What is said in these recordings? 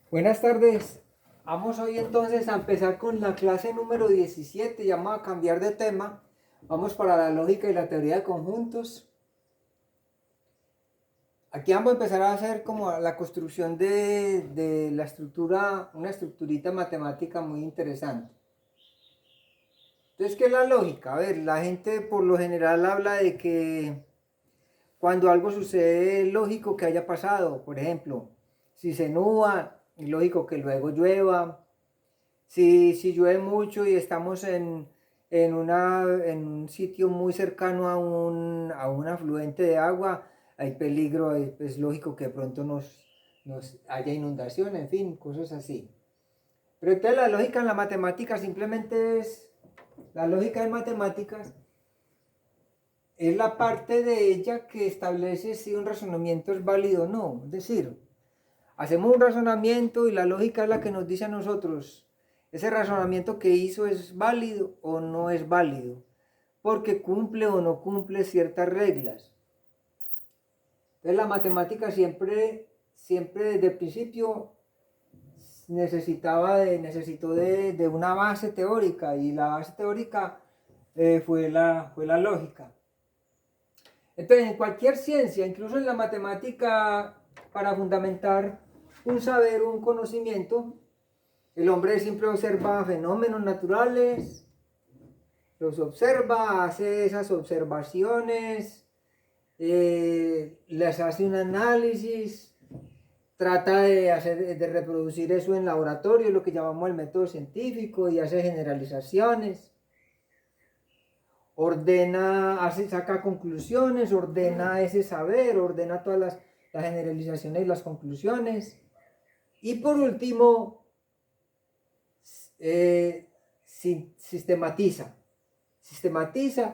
Buenas tardes. Vamos hoy entonces a empezar con la clase número 17. Ya vamos a cambiar de tema. Vamos para la lógica y la teoría de conjuntos. Aquí vamos a empezar a hacer como la construcción de la estructura, una estructurita matemática muy interesante. Entonces, ¿qué es la lógica? A ver, la gente por lo general habla de que cuando algo sucede es lógico que haya pasado. Por ejemplo, si se nubla, es lógico que luego llueva. Si llueve mucho y estamos en un sitio muy cercano a un afluente de agua, hay peligro, es lógico que de pronto nos haya inundación, en fin, cosas así. Pero entonces la lógica en la matemática simplemente es, la lógica en matemáticas es la parte de ella que establece si un razonamiento es válido o no. Es decir, hacemos un razonamiento y la lógica es la que nos dice a nosotros, ese razonamiento que hizo es válido o no es válido, porque cumple o no cumple ciertas reglas. Entonces la matemática siempre desde el principio necesitó de una base teórica y la base teórica fue la lógica. Entonces en cualquier ciencia, incluso en la matemática, para fundamentar un saber, un conocimiento, el hombre siempre observa fenómenos naturales, los observa, hace esas observaciones, les hace un análisis, trata de reproducir eso en laboratorio, lo que llamamos el método científico, y hace generalizaciones, saca conclusiones, ordena ese saber, ordena todas las generalizaciones y las conclusiones. Y por último, eh, sistematiza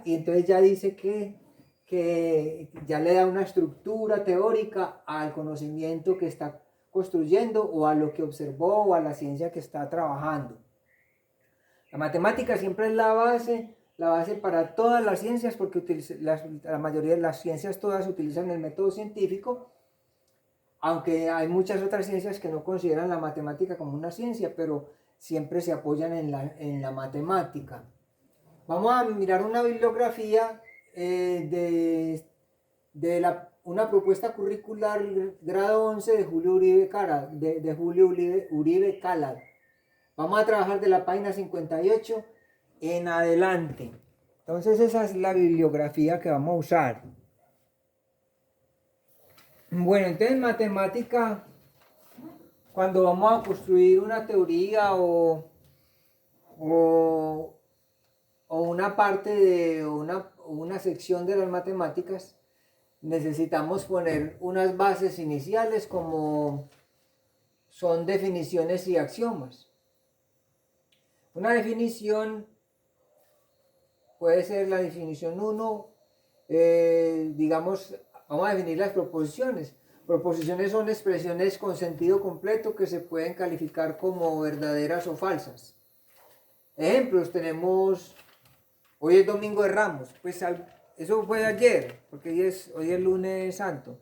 y entonces ya dice que ya le da una estructura teórica al conocimiento que está construyendo o a lo que observó o a la ciencia que está trabajando. La matemática siempre es la base para todas las ciencias porque la mayoría de las ciencias todas utilizan el método científico, aunque hay muchas otras ciencias que no consideran la matemática como una ciencia, pero siempre se apoyan en la matemática. Vamos a mirar una bibliografía una propuesta curricular grado 11 de Julio Uribe Calad. De Julio Uribe Calad. Vamos a trabajar de la página 58 en adelante. Entonces esa es la bibliografía que vamos a usar. Bueno, entonces matemática, cuando vamos a construir una teoría o, o una parte de una sección de las matemáticas, necesitamos poner unas bases iniciales como son definiciones y axiomas. Una definición puede ser la definición 1, digamos, vamos a definir las proposiciones. Proposiciones son expresiones con sentido completo que se pueden calificar como verdaderas o falsas. Ejemplos, tenemos, hoy es Domingo de Ramos, pues eso fue ayer, porque hoy es lunes santo.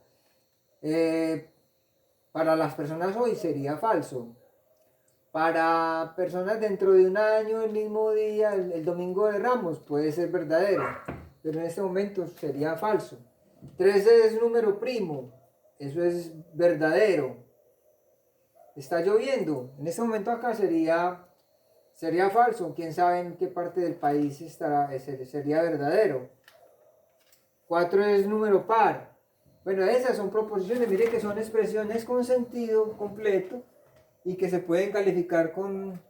Para las personas hoy sería falso. Para personas dentro de un año, el mismo día, el Domingo de Ramos, puede ser verdadero, pero en este momento sería falso. 13 es número primo, eso es verdadero. Está lloviendo, en este momento acá sería falso, quién sabe en qué parte del país sería verdadero. 4 es número par. Bueno, esas son proposiciones, mire que son expresiones con sentido completo y que se pueden calificar con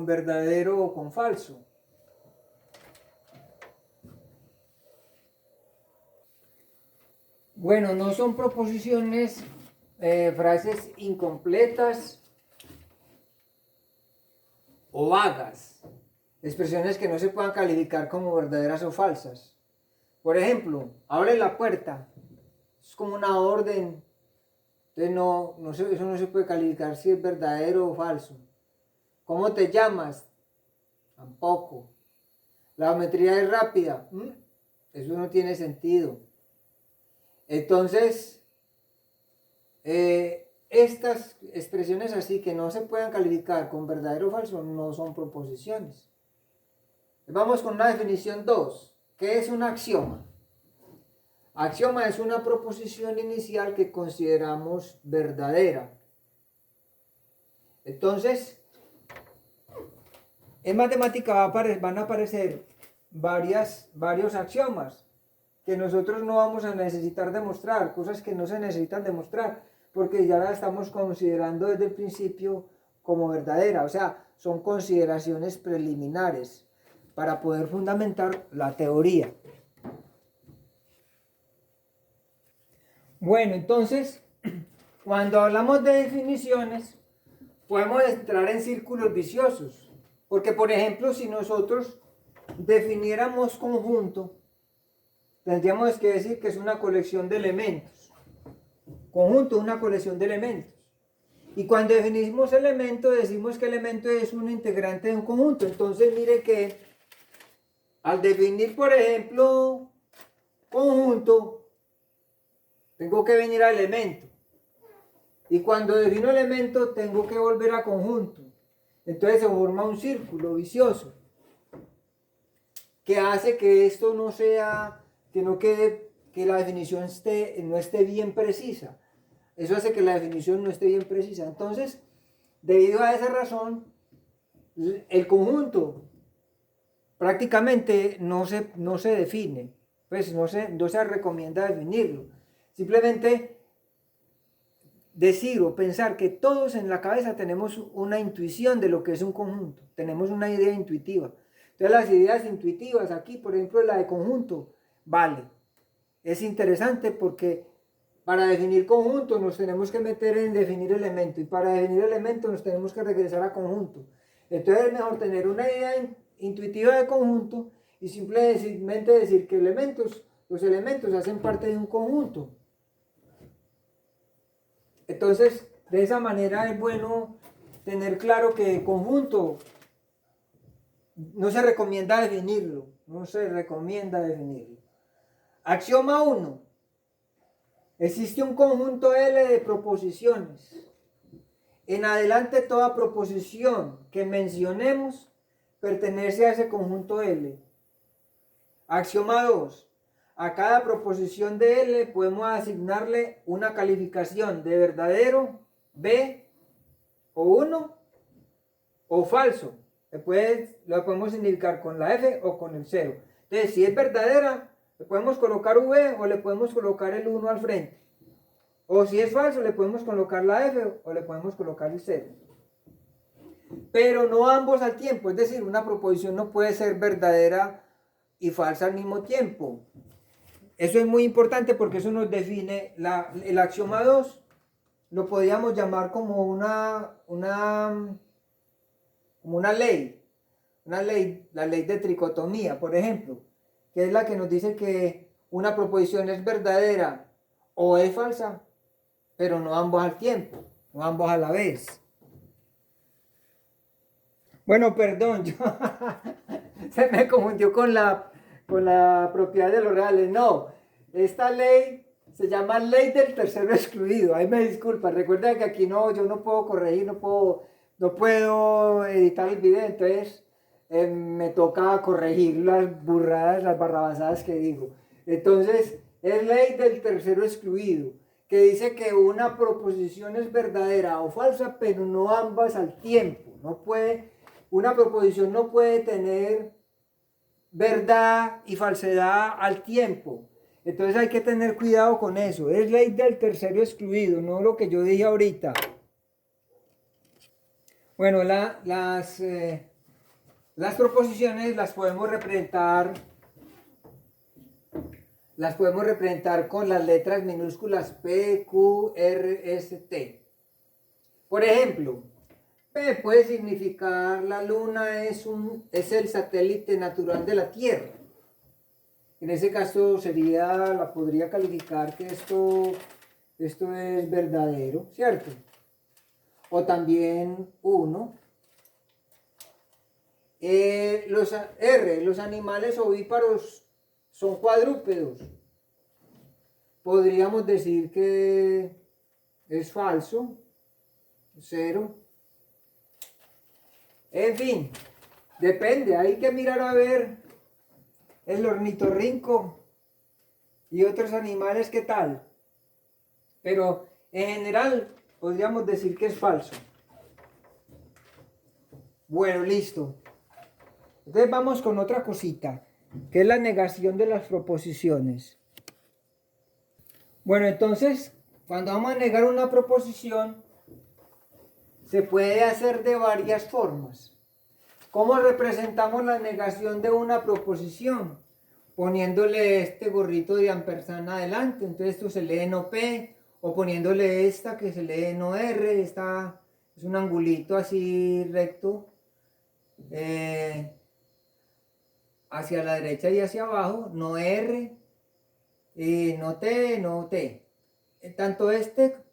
verdadero o con falso. Bueno, no son proposiciones, frases incompletas o vagas, expresiones que no se puedan calificar como verdaderas o falsas. Por ejemplo, abre la puerta, es como una orden, entonces eso no se puede calificar si es verdadero o falso. ¿Cómo te llamas? Tampoco. La geometría es rápida, eso no tiene sentido. Entonces, estas expresiones así que no se puedan calificar con verdadero o falso no son proposiciones. Vamos con una definición 2. ¿Qué es un axioma? Axioma es una proposición inicial que consideramos verdadera. Entonces, en matemática van a aparecer varios axiomas que nosotros no vamos a necesitar demostrar, cosas que no se necesitan demostrar, porque ya las estamos considerando desde el principio como verdadera. O sea, son consideraciones preliminares para poder fundamentar la teoría. Bueno, entonces, cuando hablamos de definiciones, podemos entrar en círculos viciosos. Porque, por ejemplo, si nosotros definiéramos conjunto, tendríamos que decir que es una colección de elementos. Conjunto es una colección de elementos. Y cuando definimos elemento, decimos que elemento es un integrante de un conjunto. Entonces, mire que al definir, por ejemplo, conjunto, tengo que venir a elemento. Y cuando defino elemento, tengo que volver a conjunto. Entonces se forma un círculo vicioso que hace que esto no sea, que no quede, que la definición no esté bien precisa. Eso hace que la definición no esté bien precisa. Entonces, debido a esa razón, el conjunto prácticamente no se define, pues no se recomienda definirlo. Simplemente decir o pensar que todos en la cabeza tenemos una intuición de lo que es un conjunto, tenemos una idea intuitiva. Entonces las ideas intuitivas aquí, por ejemplo la de conjunto, vale. Es interesante porque para definir conjunto nos tenemos que meter en definir elemento y para definir elemento nos tenemos que regresar a conjunto. Entonces es mejor tener una idea intuitiva de conjunto y simplemente decir que los elementos hacen parte de un conjunto. Entonces, de esa manera es bueno tener claro que el conjunto no se recomienda definirlo, Axioma 1. Existe un conjunto L de proposiciones. En adelante toda proposición que mencionemos pertenece a ese conjunto L. Axioma 2. A cada proposición de L podemos asignarle una calificación de verdadero, B, o 1, o falso. Lo podemos indicar con la F o con el 0. Entonces, si es verdadera, le podemos colocar V o le podemos colocar el 1 al frente. O si es falso, le podemos colocar la F o le podemos colocar el 0. Pero no ambos al tiempo. Es decir, una proposición no puede ser verdadera y falsa al mismo tiempo. Eso es muy importante porque eso nos define el axioma 2. Lo podríamos llamar como una ley. La ley de tricotomía, por ejemplo, que es la que nos dice que una proposición es verdadera o es falsa, pero no ambos al tiempo, no ambos a la vez. Bueno, perdón, se me confundió con la propiedad de los reales. No, esta ley se llama ley del tercero excluido. Ahí me disculpa, recuerda que aquí yo no puedo corregir, no puedo editar el video, entonces me toca corregir las burradas, las barrabasadas que digo. Entonces, es ley del tercero excluido, que dice que una proposición es verdadera o falsa, pero no ambas al tiempo. Una proposición no puede tener verdad y falsedad al tiempo. Entonces hay que tener cuidado con eso. Es ley del tercero excluido, no lo que yo dije ahorita. Bueno, las proposiciones las podemos representar con las letras minúsculas P, Q, R, S, T. Por ejemplo, P puede significar la luna es el satélite natural de la Tierra. En ese caso la podría calificar que esto es verdadero, ¿cierto? O también 1. Los animales ovíparos son cuadrúpedos. Podríamos decir que es falso, 0. En fin, depende, hay que mirar a ver el ornitorrinco y otros animales qué tal. Pero en general podríamos decir que es falso. Bueno, listo. Entonces vamos con otra cosita, que es la negación de las proposiciones. Bueno, entonces, cuando vamos a negar una proposición, se puede hacer de varias formas. ¿Cómo representamos la negación de una proposición? Poniéndole este gorrito de ampersand adelante, entonces esto se lee no P, o poniéndole esta que se lee no R, esta es un angulito así recto, hacia la derecha y hacia abajo, no R, no T, no T. Tanto este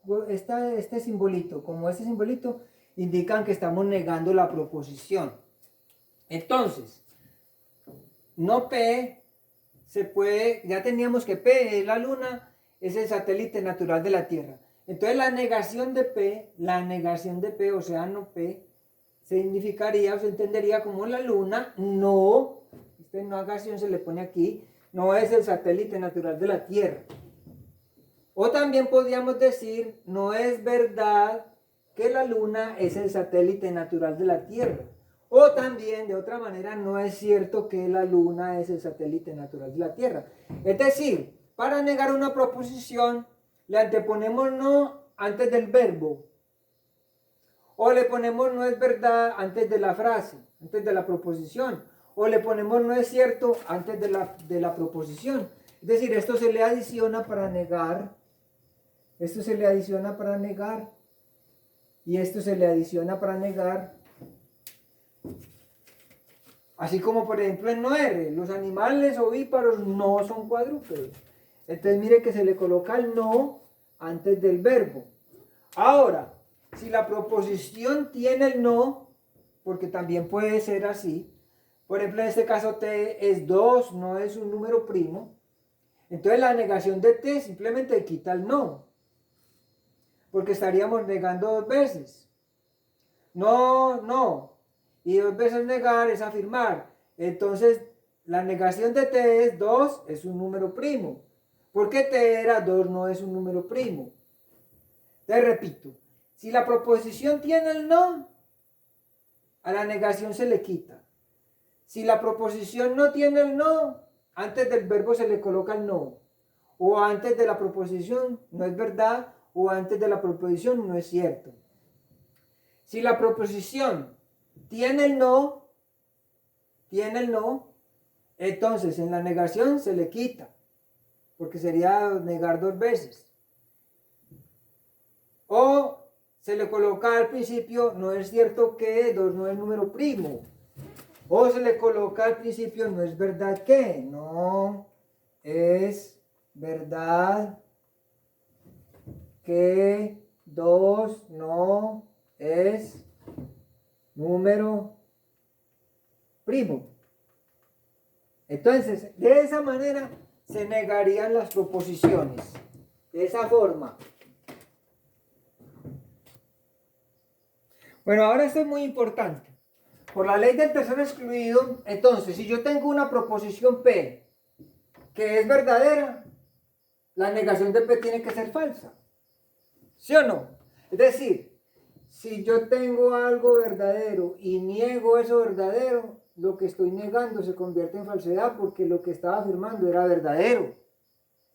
simbolito como este simbolito indican que estamos negando la proposición. Entonces, no P se puede, ya teníamos que P es la luna, es el satélite natural de la Tierra. Entonces la negación de P, o sea, no P, significaría o se entendería como la luna no, esta negación se le pone aquí, no es el satélite natural de la Tierra. O también podríamos decir, no es verdad que la luna es el satélite natural de la Tierra. O también, de otra manera, no es cierto que la luna es el satélite natural de la Tierra. Es decir, para negar una proposición, le anteponemos no antes del verbo. O le ponemos no es verdad antes de la frase, antes de la proposición. O le ponemos no es cierto antes de la proposición. Es decir, esto se le adiciona para negar. Esto se le adiciona para negar. Y esto se le adiciona para negar. Así como por ejemplo en no R, los animales ovíparos no son cuadrúpedos. Entonces mire que se le coloca el no antes del verbo. Ahora, si la proposición tiene el no, porque también puede ser así, por ejemplo en este caso T es 2, no es un número primo, entonces la negación de T simplemente quita el no, porque estaríamos negando dos veces. No, no. Y dos veces negar es afirmar. Entonces, la negación de T es 2, es un número primo. ¿Por qué T era 2 no es un número primo? Te repito, si la proposición tiene el no, a la negación se le quita. Si la proposición no tiene el no, antes del verbo se le coloca el no. O antes de la proposición no es verdad, o antes de la proposición no es cierto. Si la proposición tiene el no, entonces en la negación se le quita, porque sería negar dos veces. O se le coloca al principio, no es cierto que 2 no es número primo. O se le coloca al principio, no es verdad que, no es verdad que 2 no es número primo. Entonces, de esa manera se negarían las proposiciones. De esa forma. Bueno, ahora esto es muy importante. Por la ley del tercero excluido, entonces, si yo tengo una proposición P que es verdadera, la negación de P tiene que ser falsa. ¿Sí o no? Es decir, si yo tengo algo verdadero y niego eso verdadero, lo que estoy negando se convierte en falsedad porque lo que estaba afirmando era verdadero.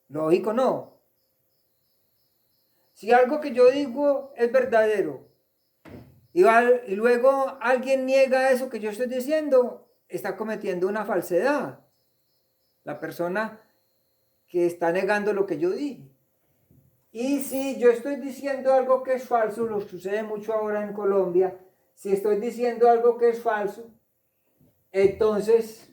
Lógico, no. Si algo que yo digo es verdadero y luego alguien niega eso que yo estoy diciendo, está cometiendo una falsedad. La persona que está negando lo que yo dije. Y si yo estoy diciendo algo que es falso, lo que sucede mucho ahora en Colombia, si estoy diciendo algo que es falso, entonces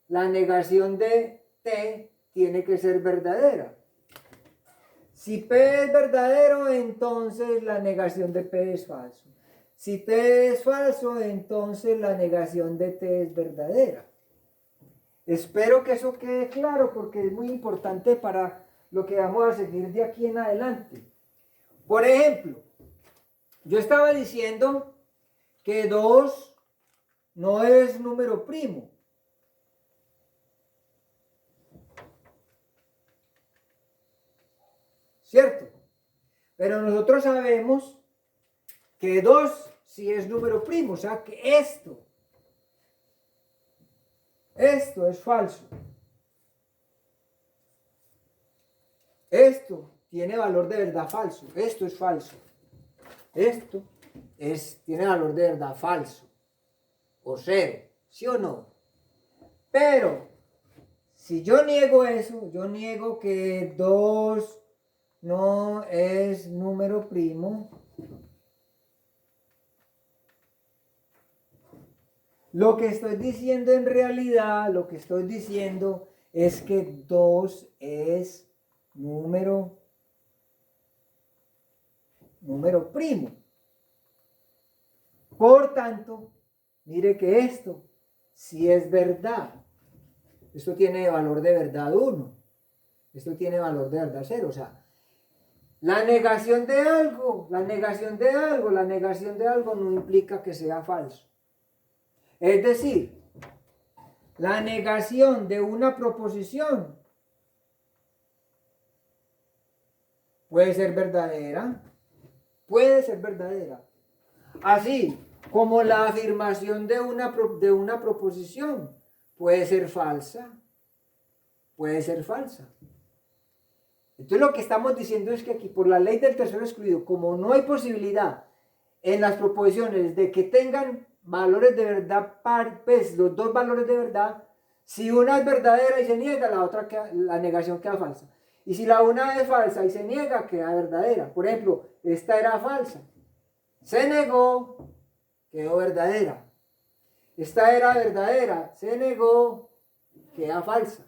la negación de T tiene que ser verdadera. Si P es verdadero, entonces la negación de P es falso. Si P es falso, entonces la negación de T es verdadera. Espero que eso quede claro porque es muy importante para lo que vamos a seguir de aquí en adelante. Por ejemplo, yo estaba diciendo que 2 no es número primo. ¿Cierto? Pero nosotros sabemos que 2 sí es número primo, o sea que esto es falso. Esto tiene valor de verdad falso. Esto es falso. Esto tiene valor de verdad falso. O 0. ¿Sí o no? Pero, si yo niego eso, yo niego que 2 no es número primo. Lo que estoy diciendo en realidad, lo que estoy diciendo es que 2 es número primo. Por tanto, mire que esto sí es verdad. Esto tiene valor de verdad 1. Esto tiene valor de verdad 0. O sea, la negación de algo no implica que sea falso. Es decir, la negación de una proposición puede ser verdadera. Puede ser verdadera. Así como la afirmación de una proposición puede ser falsa. Puede ser falsa. Entonces lo que estamos diciendo es que aquí por la ley del tercero excluido, como no hay posibilidad en las proposiciones de que tengan valores de verdad, pues los dos valores de verdad, si una es verdadera y se niega, la negación queda falsa. Y si la una es falsa y se niega, queda verdadera. Por ejemplo, esta era falsa. Se negó, quedó verdadera. Esta era verdadera, se negó, queda falsa.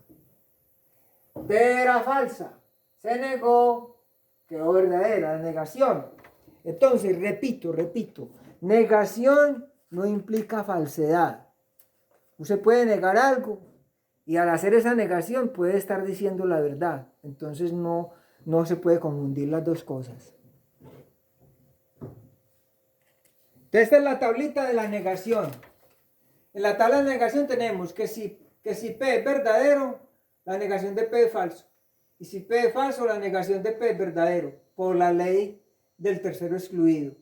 Esta era falsa, se negó, quedó verdadera, la negación. Entonces, repito, negación no implica falsedad. Usted puede negar algo y al hacer esa negación puede estar diciendo la verdad. Entonces no se puede confundir las dos cosas. Esta es la tablita de la negación. En la tabla de negación tenemos que si P es verdadero, la negación de P es falso. Y si P es falso, la negación de P es verdadero, por la ley del tercero excluido.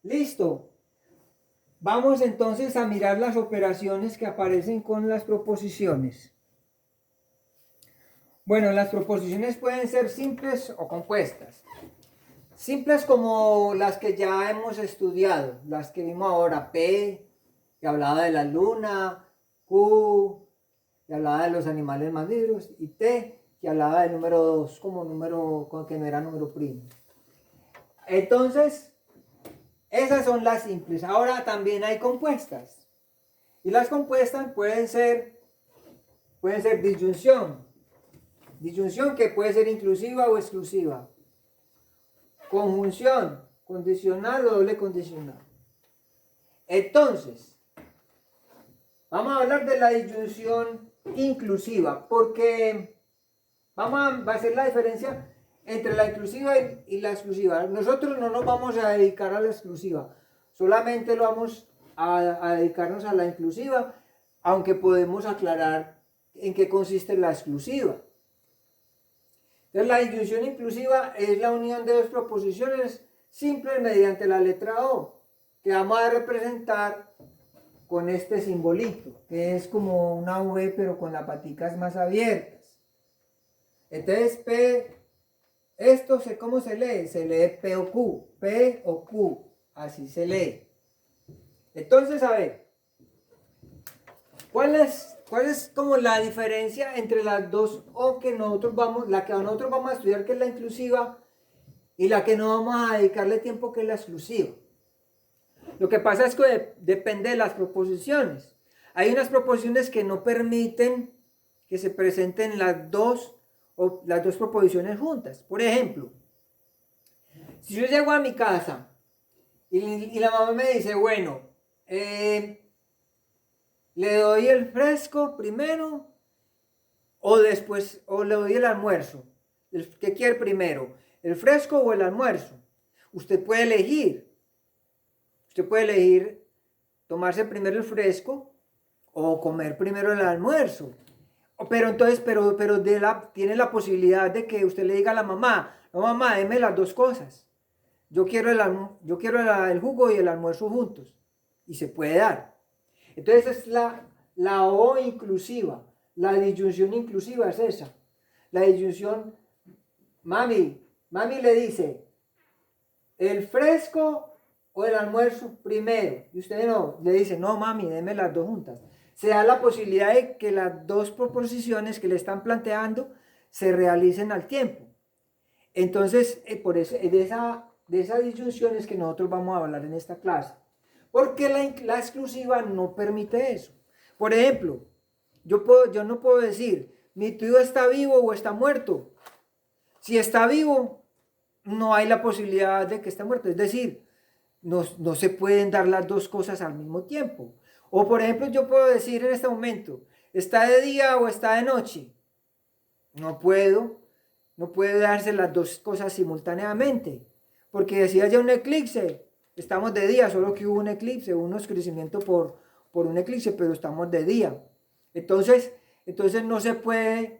¿Listo? Vamos entonces a mirar las operaciones que aparecen con las proposiciones. Bueno, las proposiciones pueden ser simples o compuestas. Simples como las que ya hemos estudiado, las que vimos ahora, P, que hablaba de la luna, Q, que hablaba de los animales mamíferos, y T, que hablaba del número 2, como número que no era número primo. Entonces, esas son las simples. Ahora también hay compuestas. Y las compuestas pueden ser disyunción. Disyunción que puede ser inclusiva o exclusiva. Conjunción, condicional o doble condicional. Entonces, vamos a hablar de la disyunción inclusiva, porque vamos a hacer la diferencia entre la inclusiva y la exclusiva. Nosotros no nos vamos a dedicar a la exclusiva, solamente lo vamos a dedicarnos a la inclusiva, aunque podemos aclarar en qué consiste la exclusiva. Entonces, la disyunción inclusiva es la unión de dos proposiciones simples mediante la letra O, que vamos a representar con este simbolito, que es como una V pero con las paticas más abiertas. Entonces, P, esto ¿cómo se lee? Se lee P o Q, así se lee. Entonces, a ver, ¿cuál es como la diferencia entre las dos O que nosotros la que nosotros vamos a estudiar, que es la inclusiva, y la que no vamos a dedicarle tiempo, que es la exclusiva? Lo que pasa es que depende de las proposiciones. Hay unas proposiciones que no permiten que se presenten las dos proposiciones juntas. Por ejemplo, si yo llego a mi casa y la mamá me dice, bueno, le doy el fresco primero o después, o le doy el almuerzo. ¿Qué quiere primero? ¿El fresco o el almuerzo? Usted puede elegir. Usted puede elegir tomarse primero el fresco o comer primero el almuerzo. Pero entonces, tiene la posibilidad de que usted le diga a la mamá, no mamá, deme las dos cosas. Yo quiero el jugo y el almuerzo juntos. Y se puede dar. Entonces es la O inclusiva. La disyunción inclusiva es esa. La disyunción, mami le dice, el fresco o el almuerzo primero. Y usted no, le dice, no mami, deme las dos juntas. Se da la posibilidad de que las dos proposiciones que le están planteando se realicen al tiempo. Entonces, por eso, de esa disyunción es que nosotros vamos a hablar en esta clase. Porque la exclusiva no permite eso. Por ejemplo, yo no puedo decir, mi tío está vivo o está muerto. Si está vivo, no hay la posibilidad de que esté muerto. Es decir, no se pueden dar las dos cosas al mismo tiempo. O por ejemplo, yo puedo decir en este momento, ¿está de día o está de noche? No puede darse las dos cosas simultáneamente. Porque si haya un eclipse, estamos de día, solo que hubo un eclipse, hubo un oscurecimiento por un eclipse, pero estamos de día. Entonces no se puede,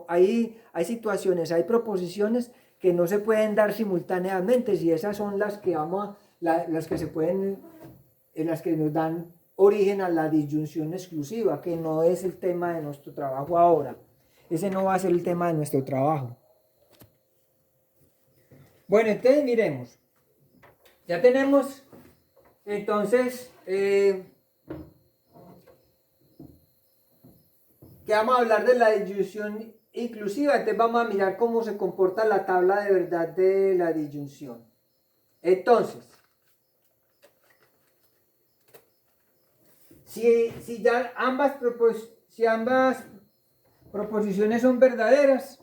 hay situaciones, hay proposiciones que no se pueden dar simultáneamente, y esas son las que las que se pueden, en las que nos dan origen a la disyunción exclusiva, que no es el tema de nuestro trabajo ahora. Ese no va a ser el tema de nuestro trabajo. Bueno, entonces miremos. Ya tenemos, entonces, que vamos a hablar de la disyunción inclusiva. Entonces vamos a mirar cómo se comporta la tabla de verdad de la disyunción. Entonces, si ambas proposiciones son verdaderas,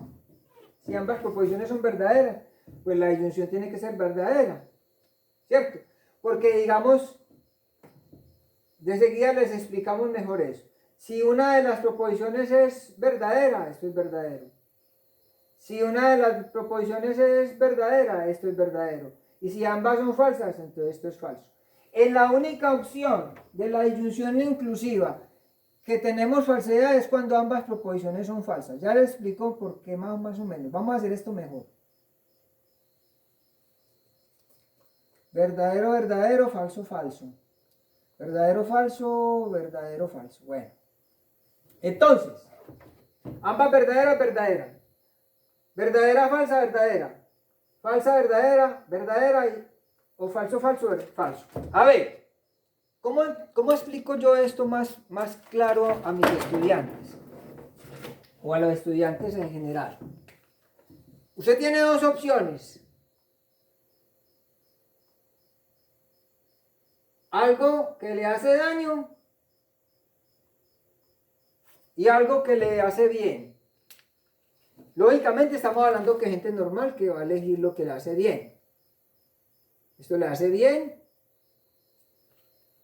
pues la disyunción tiene que ser verdadera, ¿cierto? Porque digamos, de seguida les explicamos mejor eso. Si una de las proposiciones es verdadera, esto es verdadero. Si una de las proposiciones es verdadera, esto es verdadero. Y si ambas son falsas, entonces esto es falso. En la única opción de la disyunción inclusiva que tenemos falsedad es cuando ambas proposiciones son falsas. Ya les explico por qué más o menos. Vamos a hacer esto mejor. Verdadero, verdadero, falso, falso. Verdadero, falso, verdadero, falso. Bueno. Entonces, ambas verdaderas, verdadera. Verdadera, falsa, verdadera. Falsa, verdadera, verdadera. O falso, falso, falso. A ver, ¿cómo explico yo esto más claro a mis estudiantes? O a los estudiantes en general. Usted tiene dos opciones. Algo que le hace daño y algo que le hace bien. Lógicamente estamos hablando que gente normal que va a elegir lo que le hace bien. Esto le hace bien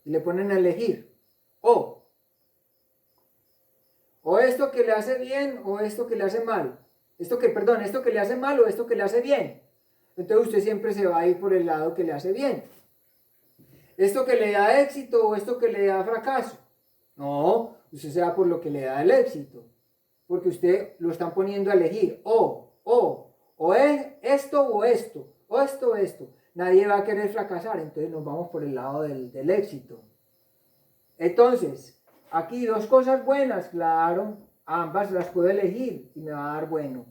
y le ponen a elegir. O esto que le hace bien o esto que le hace mal. Esto que le hace mal o esto que le hace bien. Entonces usted siempre se va a ir por el lado que le hace bien. Esto que le da éxito o esto que le da fracaso. No, usted se va por lo que le da el éxito. Porque usted lo están poniendo a elegir. O es esto o esto. O esto o esto. Nadie va a querer fracasar. Entonces nos vamos por el lado del éxito. Entonces, aquí dos cosas buenas, claro. Ambas las puedo elegir y me va a dar bueno.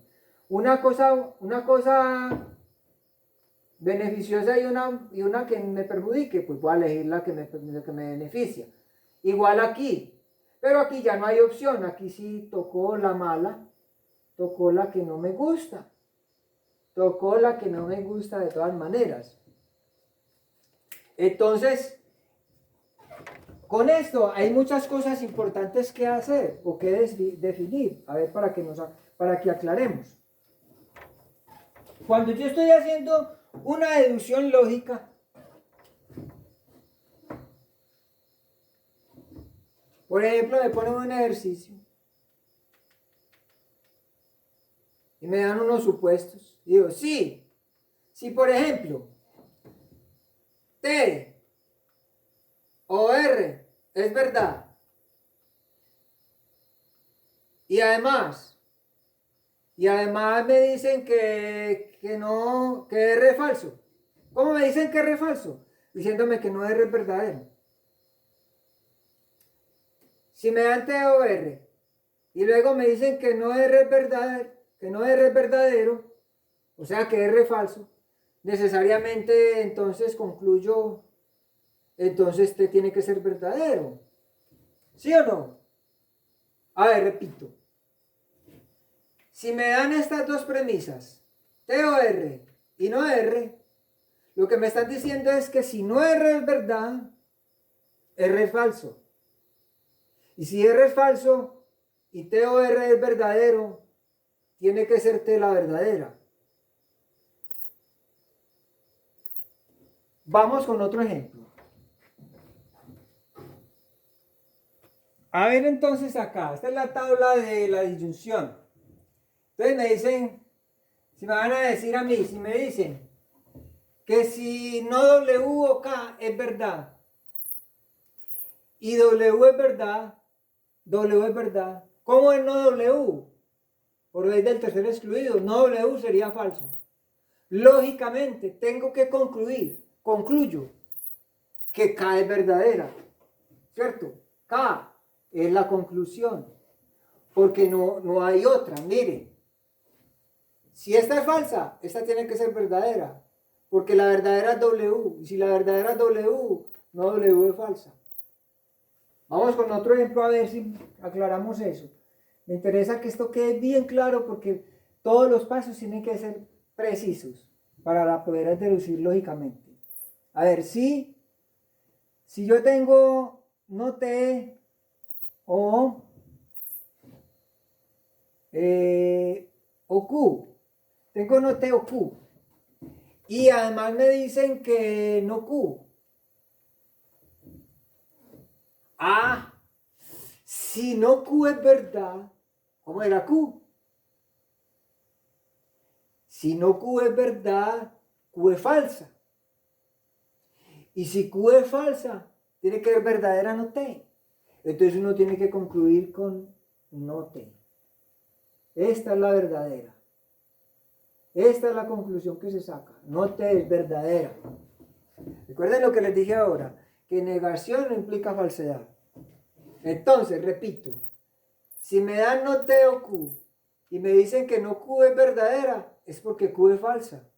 Una cosa beneficiosa y una que me perjudique, pues voy a elegir la que me beneficia. Igual aquí. Pero aquí ya no hay opción. Aquí sí tocó la mala. Tocó la que no me gusta. Tocó la que no me gusta de todas maneras. Entonces, con esto hay muchas cosas importantes que hacer o que definir. A ver, para que aclaremos. Cuando yo estoy haciendo una deducción lógica, por ejemplo, me ponen un ejercicio y me dan unos supuestos. Y digo, sí, si por ejemplo, T o R es verdad, y además me dicen que no, que R es falso. ¿Cómo me dicen que R es falso? Diciéndome que no R es verdadero. Si me dan T o R y luego me dicen que no R es verdadero, o sea que R es falso, necesariamente entonces concluyo, entonces T tiene que ser verdadero. ¿Sí o no? A ver, repito. Si me dan estas dos premisas, T o R y no R, lo que me están diciendo es que si no R es verdad, R es falso. Y si R es falso y T o R es verdadero, tiene que ser T la verdadera. Vamos con otro ejemplo. A ver entonces acá, esta es la tabla de la disyunción. Entonces me dicen, si me van a decir a mí, si me dicen que si no W o K es verdad y W es verdad, ¿cómo es no W? Por ley del tercero excluido, no W sería falso. Lógicamente, tengo que concluyo que K es verdadera, ¿cierto? K es la conclusión, porque no hay otra. Miren, si esta es falsa, esta tiene que ser verdadera, porque la verdadera es W, y si la verdadera es W, no W es falsa. Vamos con otro ejemplo a ver si aclaramos eso. Me interesa que esto quede bien claro porque todos los pasos tienen que ser precisos para poder deducir lógicamente. A ver, si yo tengo no T o Q, tengo no T o Q, y además me dicen que no Q. Ah, si no Q es verdad, ¿cómo era Q? Si no Q es verdad, Q es falsa. Y si Q es falsa, tiene que ser verdadera no T. Entonces uno tiene que concluir con no T. Esta es la verdadera. Esta es la conclusión que se saca. No T es verdadera. Recuerden lo que les dije ahora, que negación no implica falsedad. Entonces, repito, si me dan no T o Q y me dicen que no Q es verdadera, es porque Q es falsa.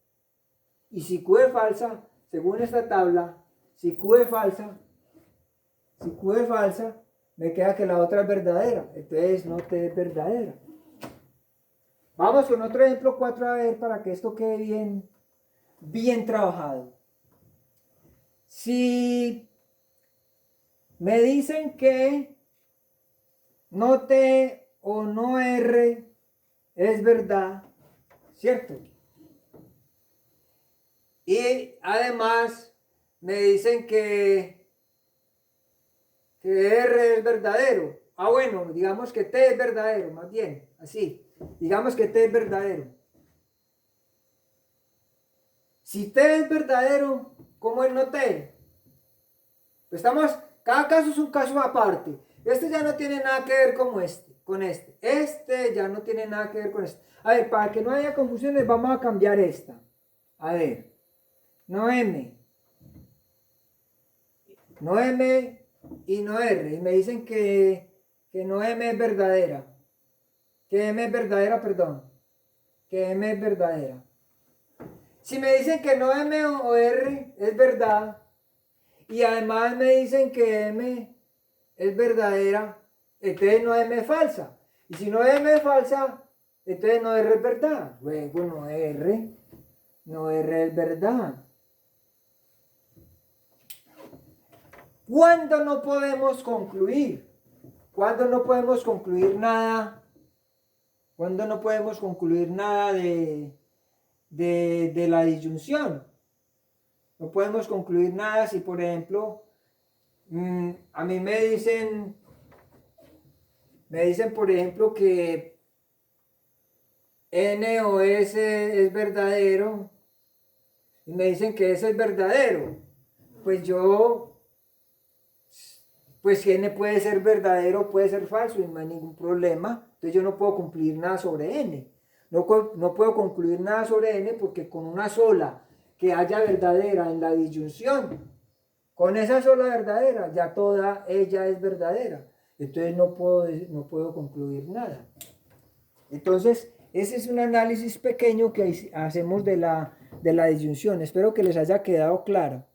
Y si Q es falsa, según esta tabla, si Q es falsa, me queda que la otra es verdadera. Entonces no T es verdadera. Vamos con otro ejemplo 4 a ver para que esto quede bien trabajado. Si me dicen que no T o no R es verdad, ¿cierto? Y además me dicen que R es verdadero. Ah, bueno, digamos que T es verdadero, más bien, así. Digamos que T es verdadero. Si T es verdadero, ¿cómo es no T? Pues cada caso es un caso aparte. Este ya no tiene nada que ver con este. Este ya no tiene nada que ver con este. A ver, para que no haya confusiones, vamos a cambiar esta. A ver, no M y no R. Y me dicen que no M es verdadera. Que M es verdadera, perdón. Que M es verdadera. Si me dicen que no M o R es verdad, y además me dicen que M es verdadera, entonces no M es falsa. Y si no M es falsa, entonces no R es verdad. Luego no R es verdad. ¿Cuándo no podemos concluir? ¿Cuándo no podemos concluir nada? ¿Cuándo no podemos concluir nada de la disyunción? No podemos concluir nada si, por ejemplo, a mí me dicen, por ejemplo, que N o S es verdadero y me dicen que S es verdadero, pues pues si N puede ser verdadero, puede ser falso y no hay ningún problema. Entonces yo no puedo concluir nada sobre N. No puedo concluir nada sobre N porque con una sola que haya verdadera en la disyunción, con esa sola verdadera, ya toda ella es verdadera. Entonces no puedo concluir nada. Entonces, ese es un análisis pequeño que hacemos de la disyunción. Espero que les haya quedado claro.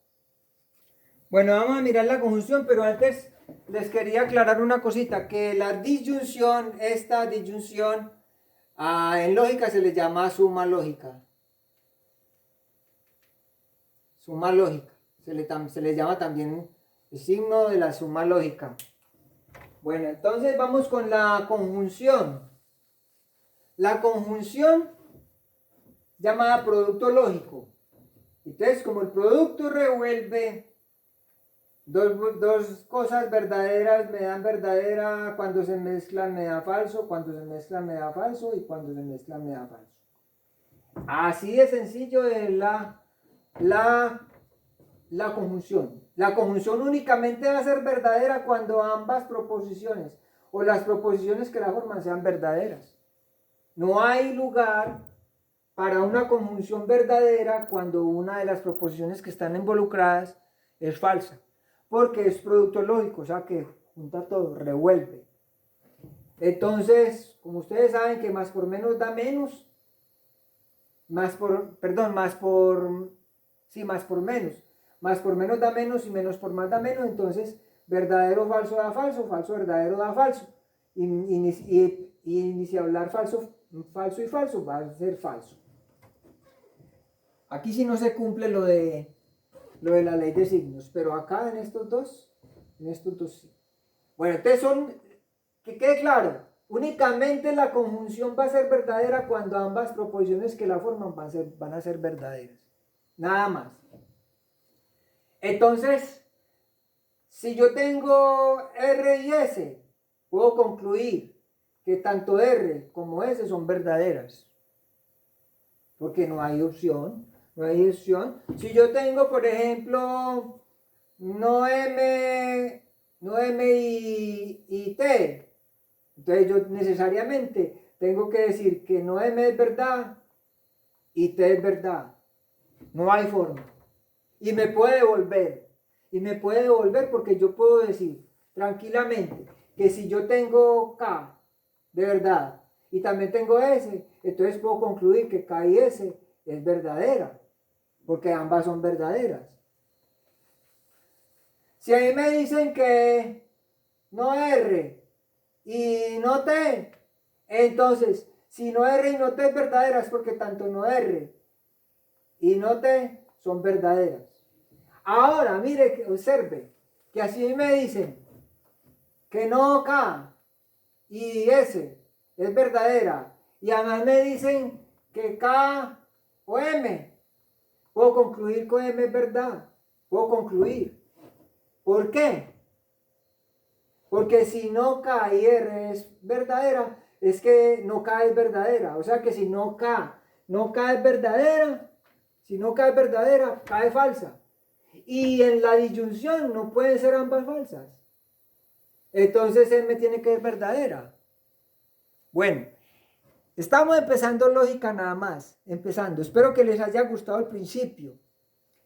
Bueno, vamos a mirar la conjunción, pero antes les quería aclarar una cosita, que la disyunción, esta disyunción, en lógica se le llama suma lógica. Suma lógica. Se le llama también el signo de la suma lógica. Bueno, entonces vamos con la conjunción. La conjunción llamada producto lógico. Entonces, como el producto revuelve dos cosas verdaderas, me dan verdadera, cuando se mezclan me da falso, cuando se mezclan me da falso y cuando se mezclan me da falso. Así de sencillo es la conjunción. La conjunción únicamente va a ser verdadera cuando ambas proposiciones o las proposiciones que la forman sean verdaderas. No hay lugar para una conjunción verdadera cuando una de las proposiciones que están involucradas es falsa, porque es producto lógico, o sea que junta todo, revuelve. Entonces, como ustedes saben que más por menos da menos, más por menos da menos y menos por más da menos, entonces verdadero falso da falso, falso verdadero da falso. Y si hablar falso y falso va a ser falso. Aquí sí no se cumple lo de la ley de signos, pero acá en estos dos sí. Bueno, entonces que quede claro, únicamente la conjunción va a ser verdadera cuando ambas proposiciones que la forman van a ser verdaderas. Nada más. Entonces, si yo tengo R y S, puedo concluir que tanto R como S son verdaderas. Porque no hay opción. Si yo tengo, por ejemplo, no M y T, entonces yo necesariamente tengo que decir que no M es verdad y T es verdad. No hay forma. Y me puede devolver porque yo puedo decir tranquilamente que si yo tengo K de verdad y también tengo S, entonces puedo concluir que K y S es verdadera, porque ambas son verdaderas. Si a mí me dicen que no R y no T, entonces si no R y no T es verdadera es porque tanto no R y no T son verdaderas. Ahora, mire, observe, que así me dicen que no K y S es verdadera, y además me dicen que K o M, puedo concluir que M es verdad, puedo concluir. ¿Por qué? Porque si no K y R es verdadera, es que no K es verdadera, o sea que si no K es verdadera, K es falsa. Y en la disyunción no pueden ser ambas falsas. Entonces M tiene que ser verdadera. Bueno, estamos empezando lógica nada más. Espero que les haya gustado el principio.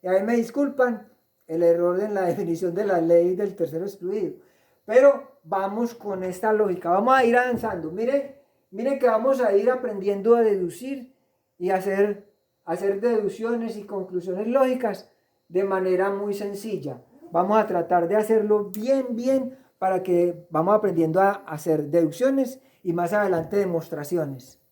Y ahí me disculpan el error en la definición de la ley del tercero excluido. Pero vamos con esta lógica. Vamos a ir avanzando. Miren que vamos a ir aprendiendo a deducir y hacer deducciones y conclusiones lógicas de manera muy sencilla. Vamos a tratar de hacerlo bien para que vamos aprendiendo a hacer deducciones y más adelante demostraciones.